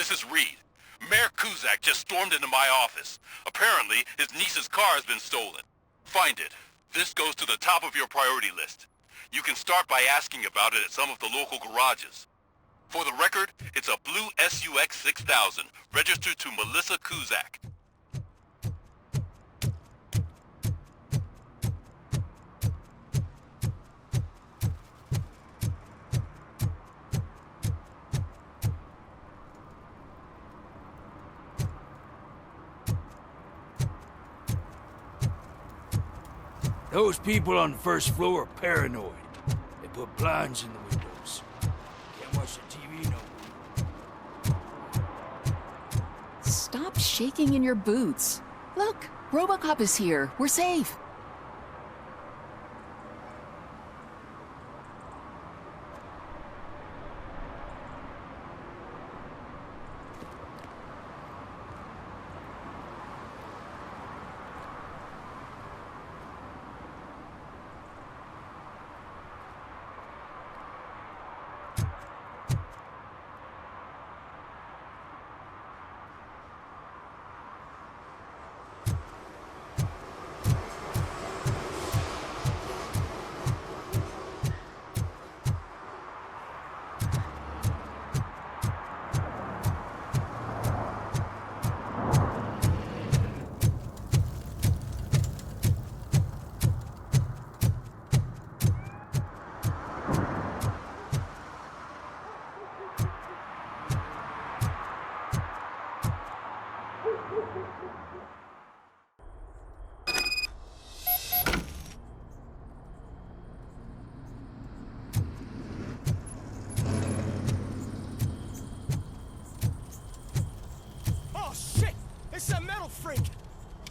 This is Reed. Mayor Kuzak just stormed into my office. Apparently, his niece's car has been stolen. Find it. This goes to the top of your priority list. You can start by asking about it at some of the local garages. For the record, it's a blue SUX 6000, registered to Melissa Kuzak. Those people on the first floor are paranoid. They put blinds in the windows. Can't watch the TV no more. Stop shaking in your boots. Look, Robocop is here. We're safe.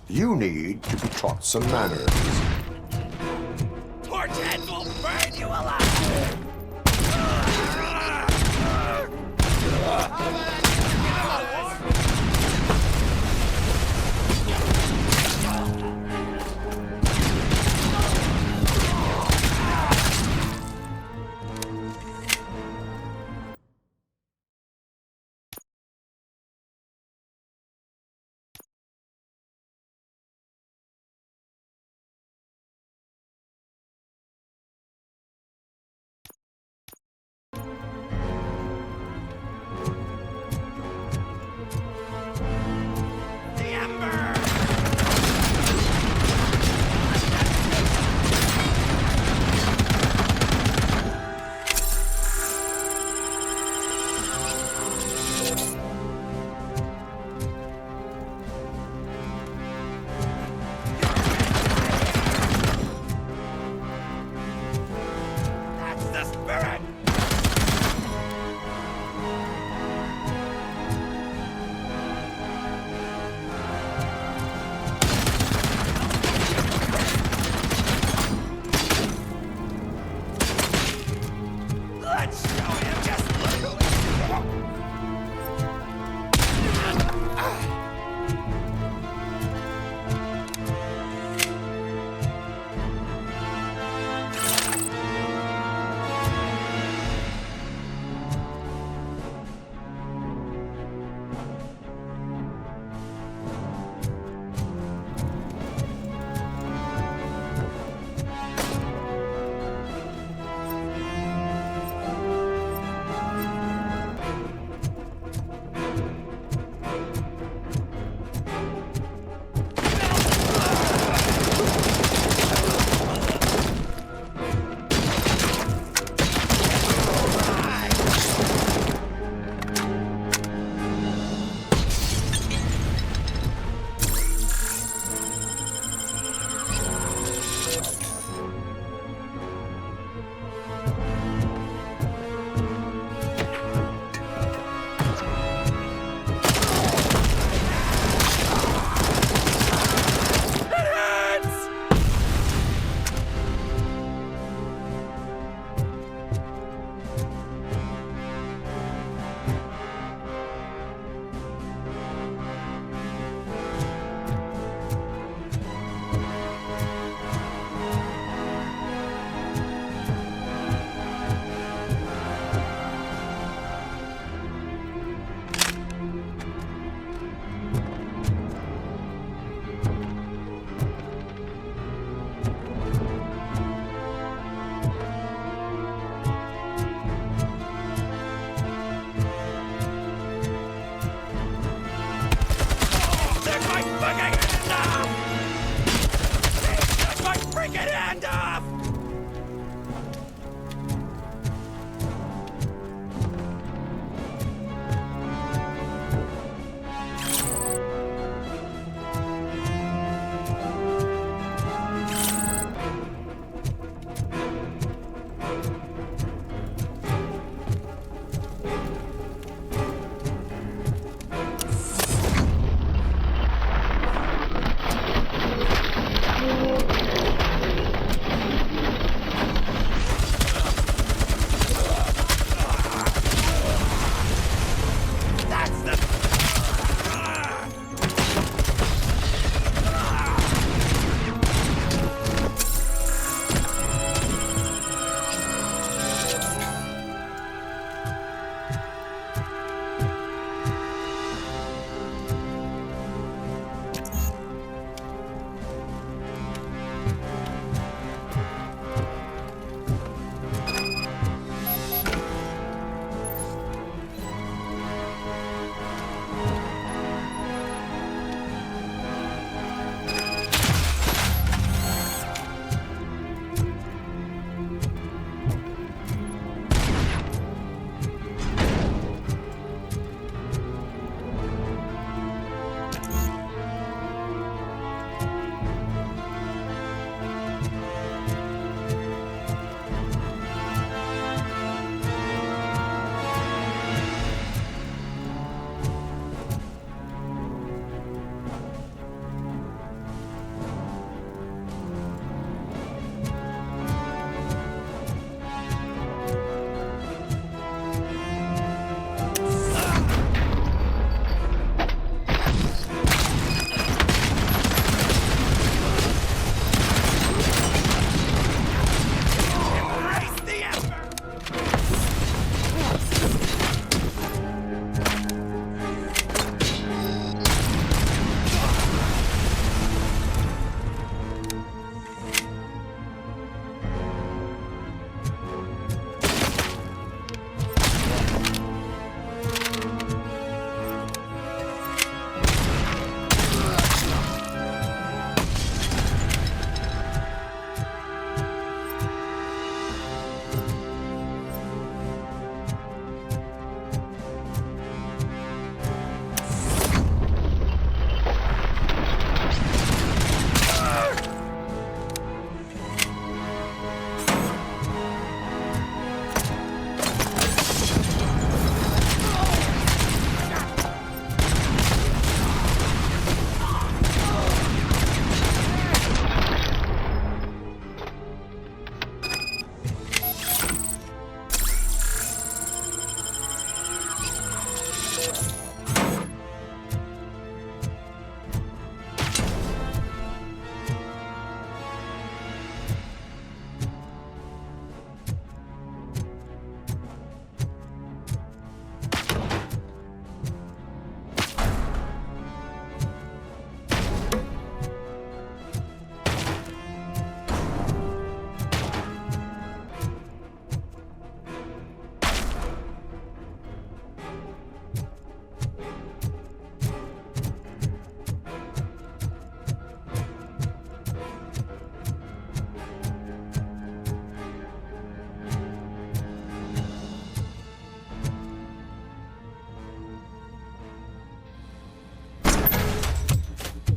You need to be taught some manners. Torch head will burn you alive!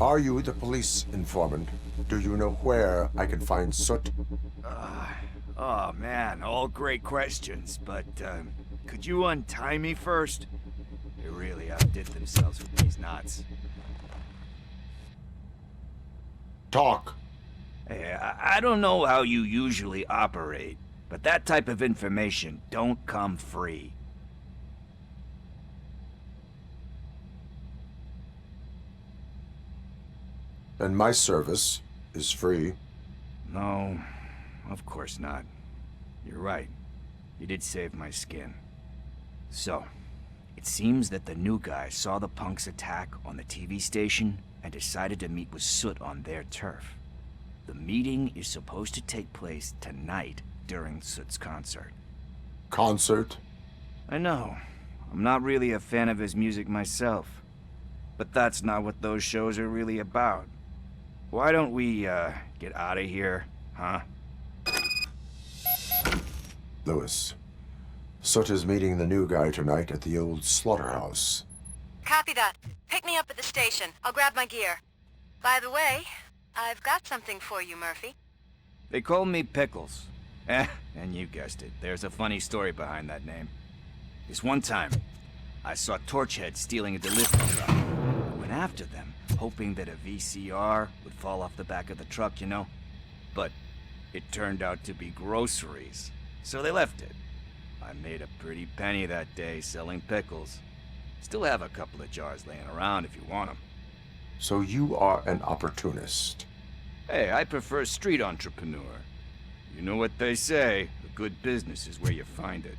Are you the police informant? Do you know where I can find Soot? Oh man, all great questions, but could you untie me first? They really outdid themselves with these knots. Talk. Hey, I don't know how you usually operate, but that type of information don't come free. And my service is free. No, of course not. You're right. You did save my skin. So, it seems that the new guy saw the punks' attack on the TV station and decided to meet with Soot on their turf. The meeting is supposed to take place tonight during Soot's concert. Concert? I know. I'm not really a fan of his music myself. But that's not what those shows are really about. Why don't we, get out of here, huh? Lewis. Soot is meeting the new guy tonight at the old slaughterhouse. Copy that. Pick me up at the station. I'll grab my gear. By the way, I've got something for you, Murphy. They call me Pickles. And you guessed it, there's a funny story behind that name. This one time, I saw Torchhead stealing a delivery truck. I went after them, hoping that a VCR would fall off the back of the truck, you know? But it turned out to be groceries, so they left it. I made a pretty penny that day selling pickles. Still have a couple of jars laying around if you want them. So you are an opportunist. Hey, I prefer street entrepreneur. You know what they say, a good business is where you find it.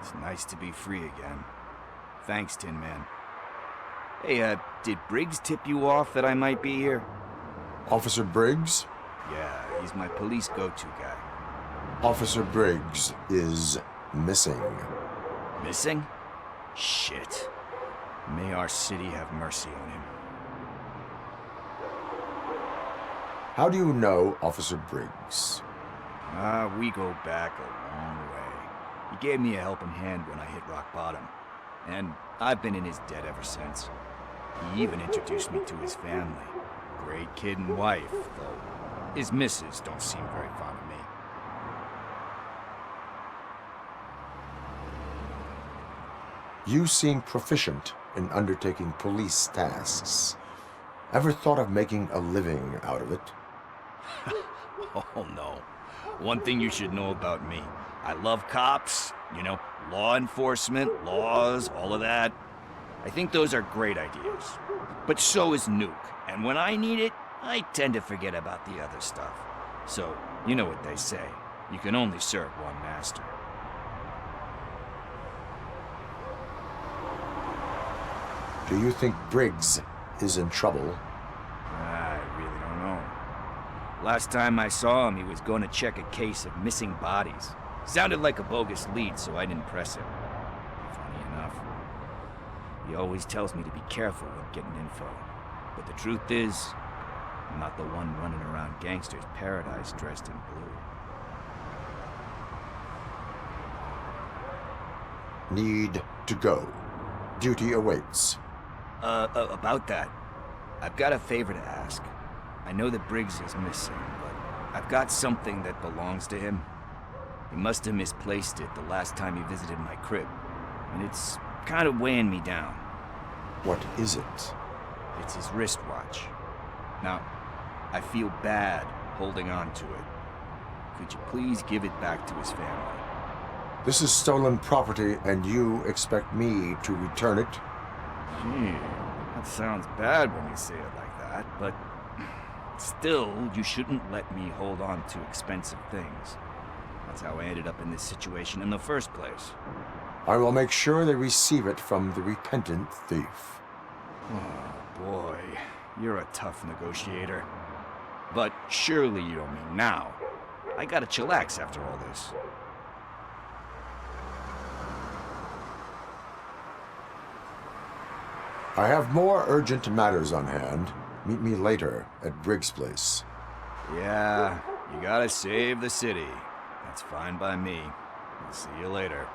It's nice to be free again. Thanks, Tin Man. Hey, did Briggs tip you off that I might be here? Officer Briggs? Yeah, he's my police go-to guy. Officer Briggs is missing. Missing? Shit. May our city have mercy on him. How do you know Officer Briggs? We go back a long way. He gave me a helping hand when I hit rock bottom, and I've been in his debt ever since. He even introduced me to his family. Great kid and wife, though his missus don't seem very fond of me. You seem proficient in undertaking police tasks. Ever thought of making a living out of it? Oh no. One thing you should know about me. I love cops, you know, law enforcement, laws, all of that. I think those are great ideas. But so is Nuke, and when I need it, I tend to forget about the other stuff. So, you know what they say. You can only serve one master. Do you think Briggs is in trouble? Last time I saw him, he was going to check a case of missing bodies. Sounded like a bogus lead, so I didn't press him. Funny enough, he always tells me to be careful when getting info. But the truth is, I'm not the one running around gangsters' paradise dressed in blue. Need to go. Duty awaits. About that, I've got a favor to ask. I know that Briggs is missing, but I've got something that belongs to him. He must have misplaced it the last time he visited my crib, and it's kind of weighing me down. What is it? It's his wristwatch. Now, I feel bad holding on to it. Could you please give it back to his family? This is stolen property, and you expect me to return it? Gee, that sounds bad when you say it like that, but still, you shouldn't let me hold on to expensive things. That's how I ended up in this situation in the first place. I will make sure they receive it from the repentant thief. Oh, boy. You're a tough negotiator. But surely you don't mean now. I gotta chillax after all this. I have more urgent matters on hand. Meet me later at Briggs' place. Yeah, you gotta save the city. That's fine by me. I'll see you later.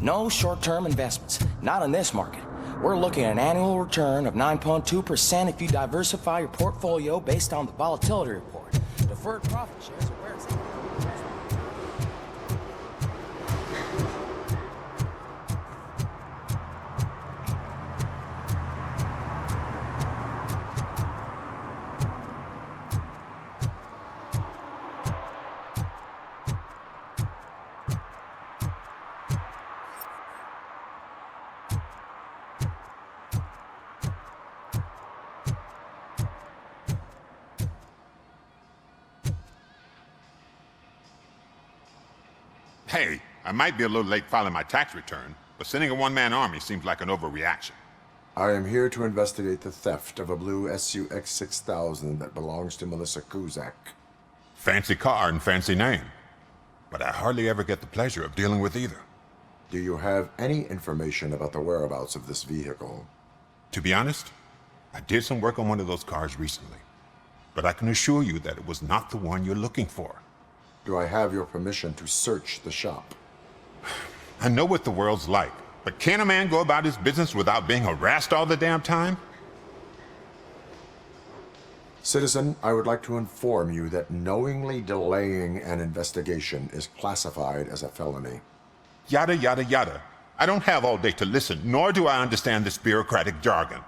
No short-term investments, not in this market. We're looking at an annual return of 9.2% if you diversify your portfolio based on the volatility report. Deferred profit shares are where it's at. Hey, I might be a little late filing my tax return, but sending a one-man army seems like an overreaction. I am here to investigate the theft of a blue SUX 6000 that belongs to Melissa Kuzak. Fancy car and fancy name. But I hardly ever get the pleasure of dealing with either. Do you have any information about the whereabouts of this vehicle? To be honest, I did some work on one of those cars recently. But I can assure you that it was not the one you're looking for. Do I have your permission to search the shop? I know what the world's like, but can a man go about his business without being harassed all the damn time? Citizen, I would like to inform you that knowingly delaying an investigation is classified as a felony. Yada, yada, yada. I don't have all day to listen, nor do I understand this bureaucratic jargon.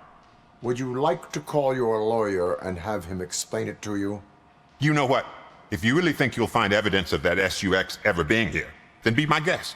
Would you like to call your lawyer and have him explain it to you? You know what? If you really think you'll find evidence of that SUX ever being here, then be my guest.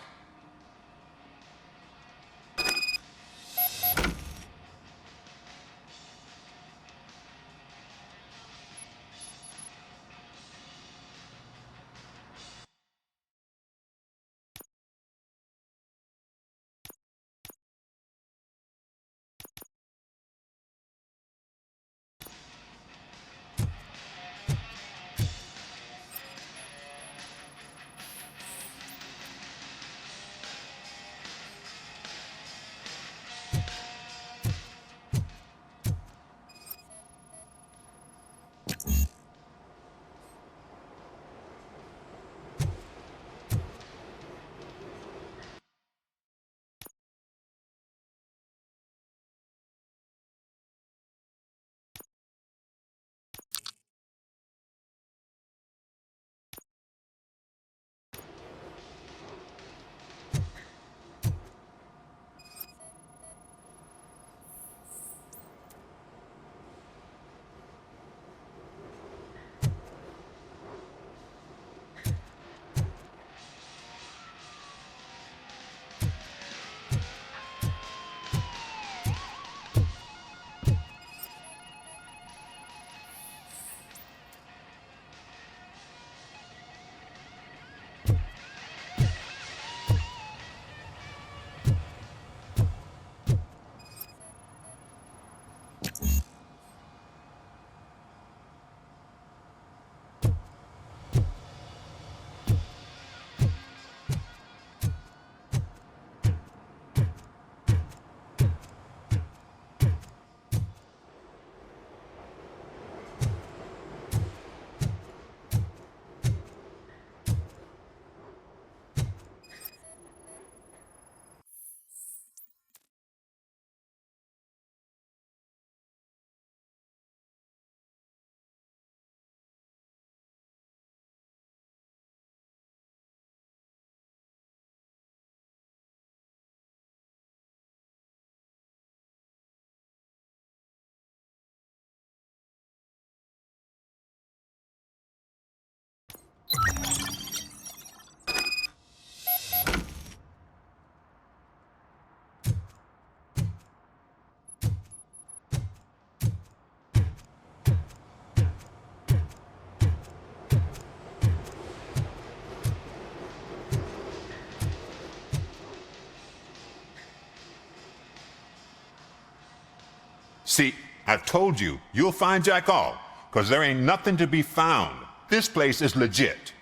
See, I've told you, you'll find Jack all, because there ain't nothing to be found. This place is legit.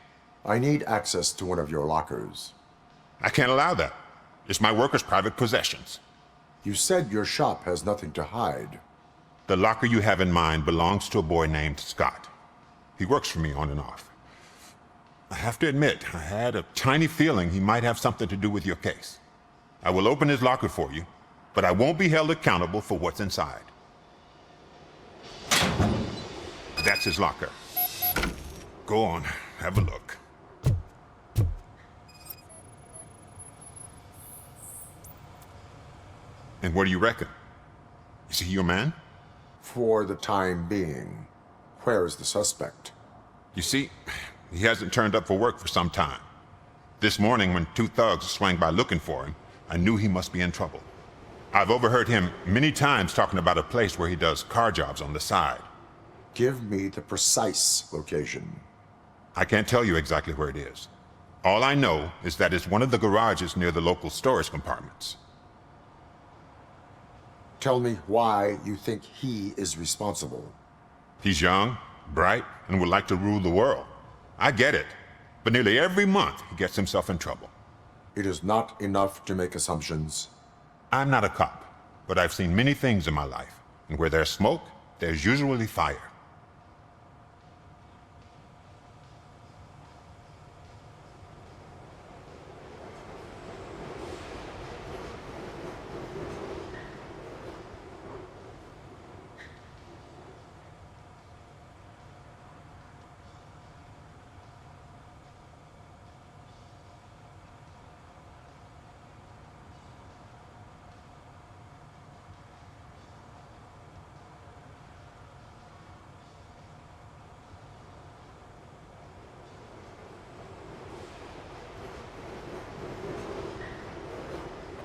I need access to one of your lockers. I can't allow that. It's my workers' private possessions. You said your shop has nothing to hide. The locker you have in mind belongs to a boy named Scott. He works for me on and off. I have to admit, I had a tiny feeling he might have something to do with your case. I will open his locker for you, but I won't be held accountable for what's inside. That's his locker. Go on, have a look. And what do you reckon? Is he your man? For the time being. Where is the suspect? You see, he hasn't turned up for work for some time. This morning, when two thugs swang by looking for him, I knew he must be in trouble. I've overheard him many times talking about a place where he does car jobs on the side. Give me the precise location. I can't tell you exactly where it is. All I know is that it's one of the garages near the local storage compartments. Tell me why you think he is responsible. He's young, bright, and would like to rule the world. I get it. But nearly every month, he gets himself in trouble. It is not enough to make assumptions. I'm not a cop, but I've seen many things in my life. And where there's smoke, there's usually fire.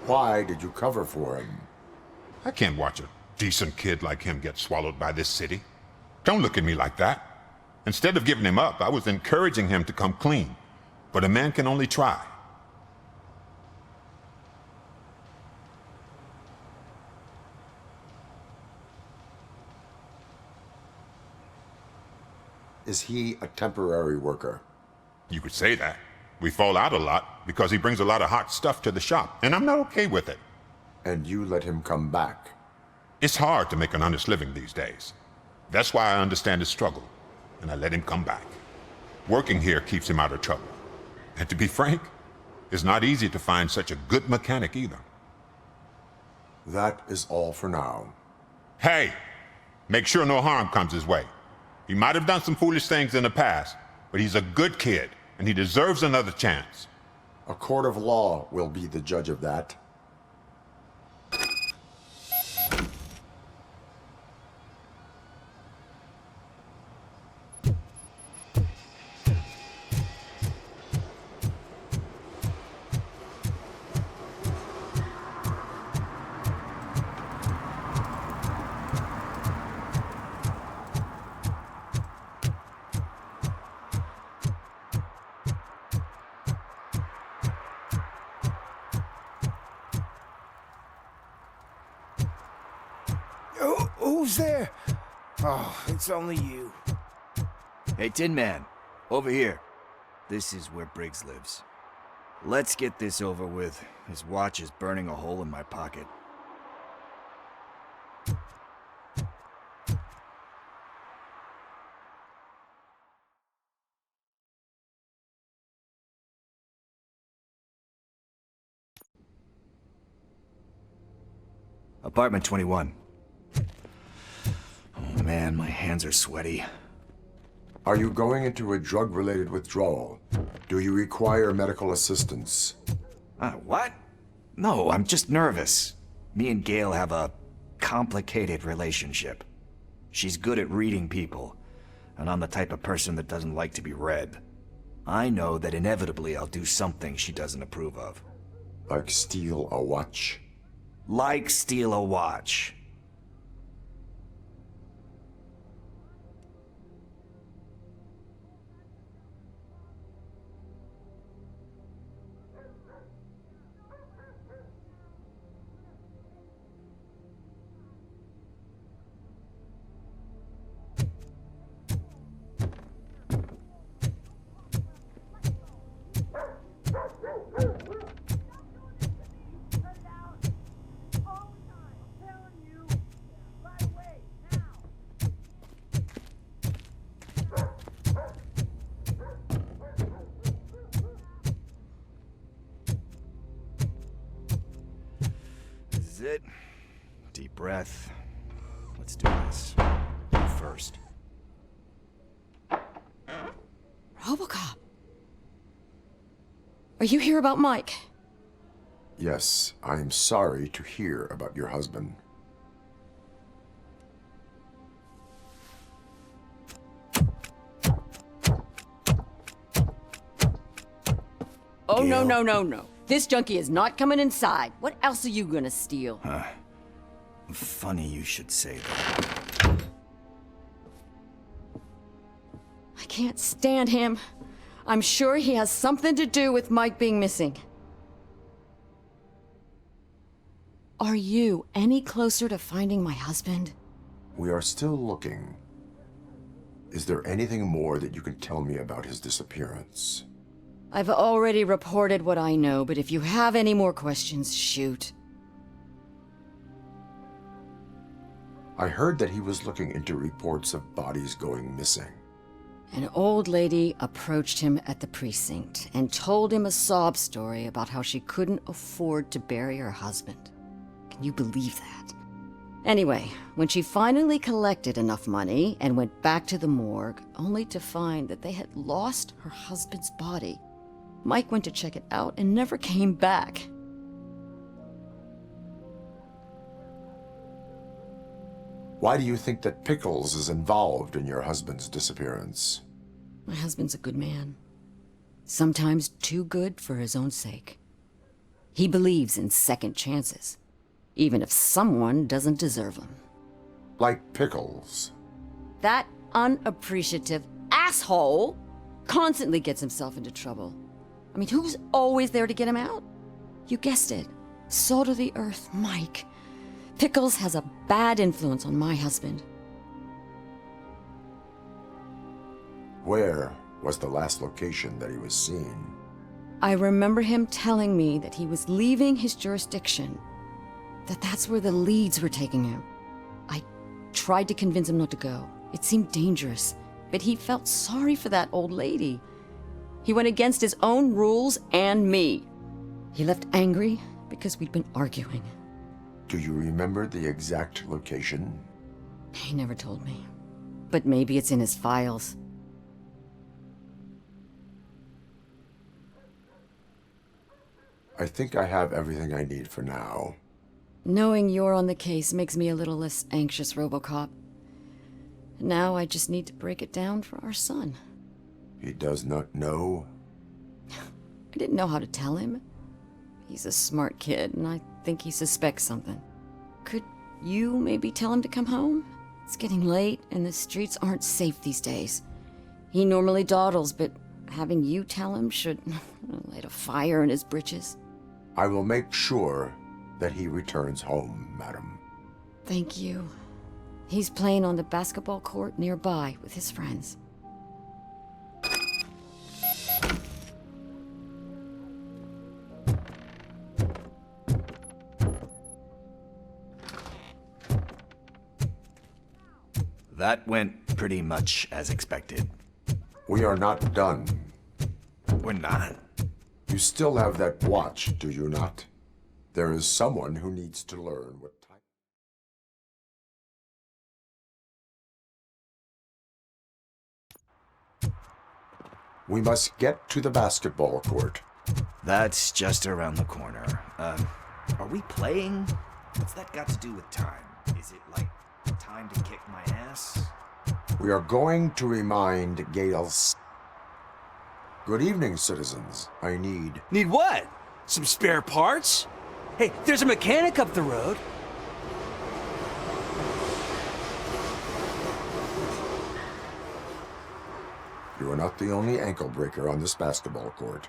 Why did you cover for him? I can't watch a decent kid like him get swallowed by this city. Don't look at me like that. Instead of giving him up, I was encouraging him to come clean. But a man can only try. Is he a temporary worker? You could say that. We fall out a lot because he brings a lot of hot stuff to the shop, and I'm not okay with it. And you let him come back? It's hard to make an honest living these days. That's why I understand his struggle, and I let him come back. Working here keeps him out of trouble. And to be frank, it's not easy to find such a good mechanic either. That is all for now. Hey, make sure no harm comes his way. He might have done some foolish things in the past, but he's a good kid, and he deserves another chance. A court of law will be the judge of that. Who's there? Oh, it's only you. Hey, Tin Man, over here. This is where Briggs lives. Let's get this over with. His watch is burning a hole in my pocket. Apartment 21. Oh man, my hands are sweaty. Are you going into a drug-related withdrawal? Do you require medical assistance? What? No, I'm just nervous. Me and Gail have a complicated relationship. She's good at reading people, and I'm the type of person that doesn't like to be read. I know that inevitably I'll do something she doesn't approve of. Like steal a watch? Like steal a watch. it. Deep breath. Let's do this. You first. Robocop. Are you here about Mike? Yes, I'm sorry to hear about your husband. Oh, Gail. no. This junkie is not coming inside. What else are you gonna steal? Funny you should say that. I can't stand him. I'm sure he has something to do with Mike being missing. Are you any closer to finding my husband? We are still looking. Is there anything more that you can tell me about his disappearance? I've already reported what I know, but if you have any more questions, shoot. I heard that he was looking into reports of bodies going missing. An old lady approached him at the precinct and told him a sob story about how she couldn't afford to bury her husband. Can you believe that? Anyway, when she finally collected enough money and went back to the morgue, only to find that they had lost her husband's body, Mike went to check it out and never came back. Why do you think that Pickles is involved in your husband's disappearance? My husband's a good man. Sometimes too good for his own sake. He believes in second chances, even if someone doesn't deserve them. Like Pickles. That unappreciative asshole constantly gets himself into trouble. I mean, who's always there to get him out? You guessed it. Salt of the earth, Mike. Pickles has a bad influence on my husband. Where was the last location that he was seen? I remember him telling me that he was leaving his jurisdiction, that's where the leads were taking him. I tried to convince him not to go. It seemed dangerous, but he felt sorry for that old lady. He went against his own rules and me. He left angry because we'd been arguing. Do you remember the exact location? He never told me, but maybe it's in his files. I think I have everything I need for now. Knowing you're on the case makes me a little less anxious, Robocop. Now I just need to break it down for our son. He does not know? I didn't know how to tell him. He's a smart kid, and I think he suspects something. Could you maybe tell him to come home? It's getting late, and the streets aren't safe these days. He normally dawdles, but having you tell him should light a fire in his britches. I will make sure that he returns home, madam. Thank you. He's playing on the basketball court nearby with his friends. That went pretty much as expected. We are not done. We're not. You still have that watch, do you not? There is someone who needs to learn what time... We must get to the basketball court. That's just around the corner. Are we playing? What's that got to do with time? Is it like time to kick my ass? We are going to remind Gale's... Good evening, citizens. I need... Need what? Some spare parts? Hey, there's a mechanic up the road. You are not the only ankle breaker on this basketball court.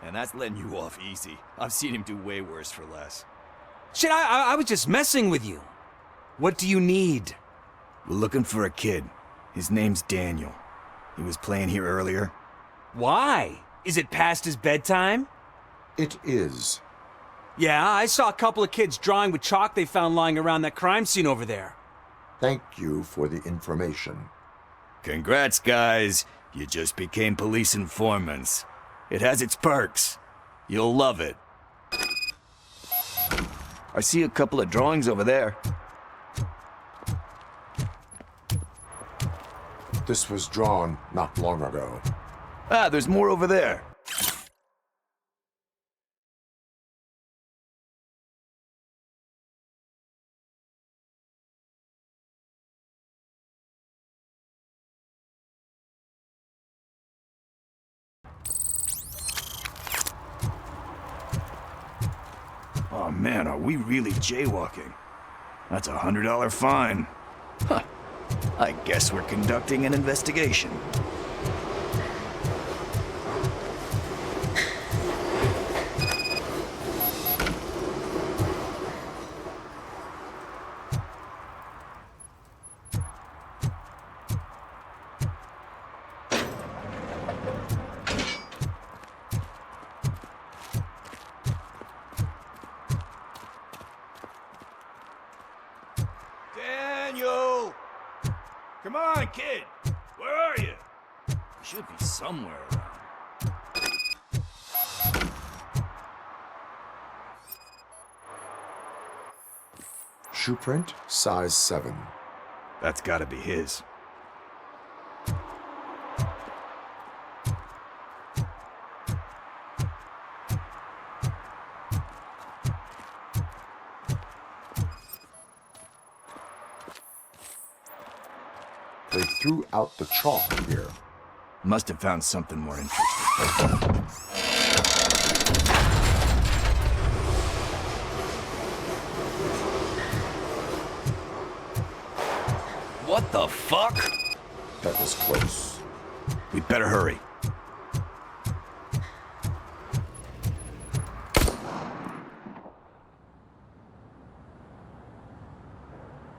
And that's letting you off easy. I've seen him do way worse for less. Shit, I was just messing with you. What do you need? We're looking for a kid. His name's Daniel. He was playing here earlier. Why? Is it past his bedtime? It is. Yeah, I saw a couple of kids drawing with chalk they found lying around that crime scene over there. Thank you for the information. Congrats, guys. You just became police informants. It has its perks. You'll love it. I see a couple of drawings over there. This was drawn not long ago. Ah, there's more over there. Oh man, are we really jaywalking? That's a $100 fine. Huh. I guess we're conducting an investigation. Daniel! Come on, kid! Where are you? You should be somewhere around. Shoe print, size 7. That's gotta be his. They threw out the chalk here. Must have found something more interesting. What the fuck? That was close. We'd better hurry.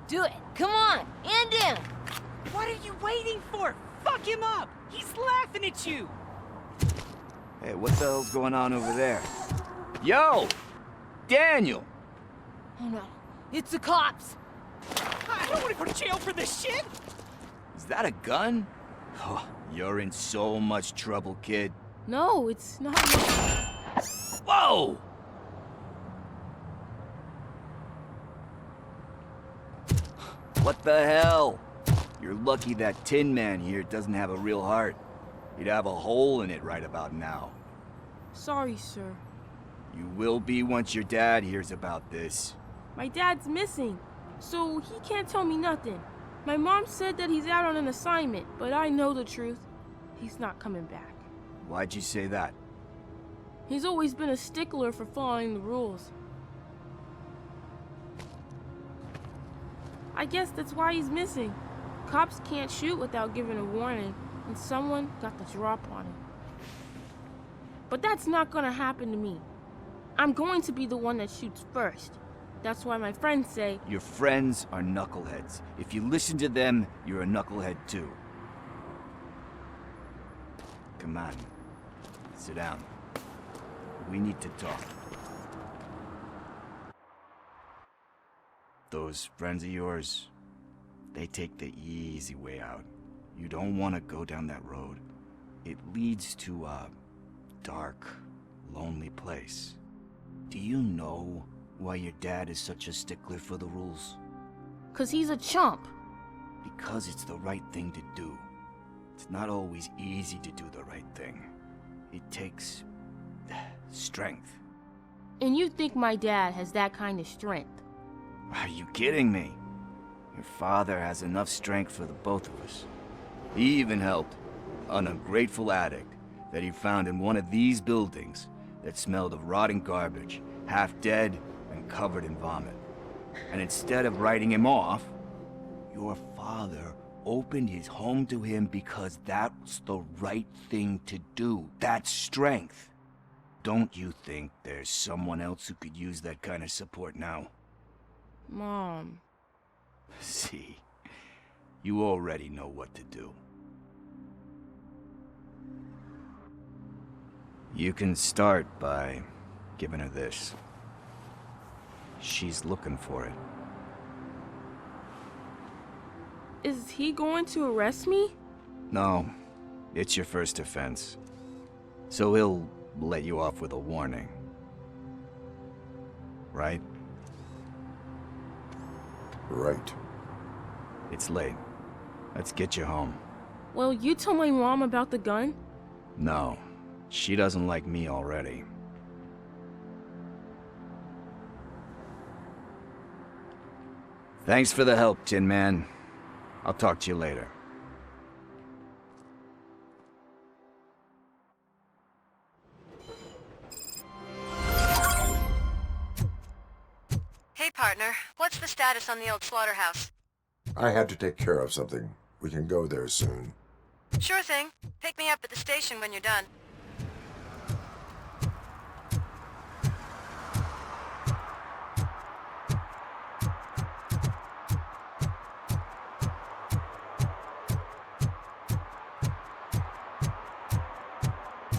Do it! Come on! And in! What are you waiting for? Fuck him up! He's laughing at you! Hey, what the hell's going on over there? Yo! Daniel! Oh no, it's the cops! I don't want to go to jail for this shit! Is that a gun? Oh, you're in so much trouble, kid. No, it's not. Whoa! What the hell? You're lucky that Tin Man here doesn't have a real heart. He'd have a hole in it right about now. Sorry, sir. You will be once your dad hears about this. My dad's missing, so he can't tell me nothing. My mom said that he's out on an assignment, but I know the truth. He's not coming back. Why'd you say that? He's always been a stickler for following the rules. I guess that's why he's missing. Cops can't shoot without giving a warning, and someone got the drop on him. But that's not gonna happen to me. I'm going to be the one that shoots first. That's why my friends say... Your friends are knuckleheads. If you listen to them, you're a knucklehead too. Come on. Sit down. We need to talk. Those friends of yours, they take the easy way out. You don't want to go down that road. It leads to a dark, lonely place. Do you know why your dad is such a stickler for the rules? 'Cause he's a chump. Because it's the right thing to do. It's not always easy to do the right thing. It takes strength. And you think my dad has that kind of strength? Are you kidding me? Your father has enough strength for the both of us. He even helped an ungrateful addict that he found in one of these buildings that smelled of rotting garbage, half dead and covered in vomit. And instead of writing him off, your father opened his home to him because that was the right thing to do. That's strength. Don't you think there's someone else who could use that kind of support now? Mom. See, you already know what to do. You can start by giving her this. She's looking for it. Is he going to arrest me? No, it's your first offense. So he'll let you off with a warning. Right? Right. It's late. Let's get you home. Well, you told my mom about the gun? No. She doesn't like me already. Thanks for the help, Tin Man. I'll talk to you later. Hey, partner. What's the status on the old slaughterhouse? I had to take care of something. We can go there soon. Sure thing. Pick me up at the station when you're done.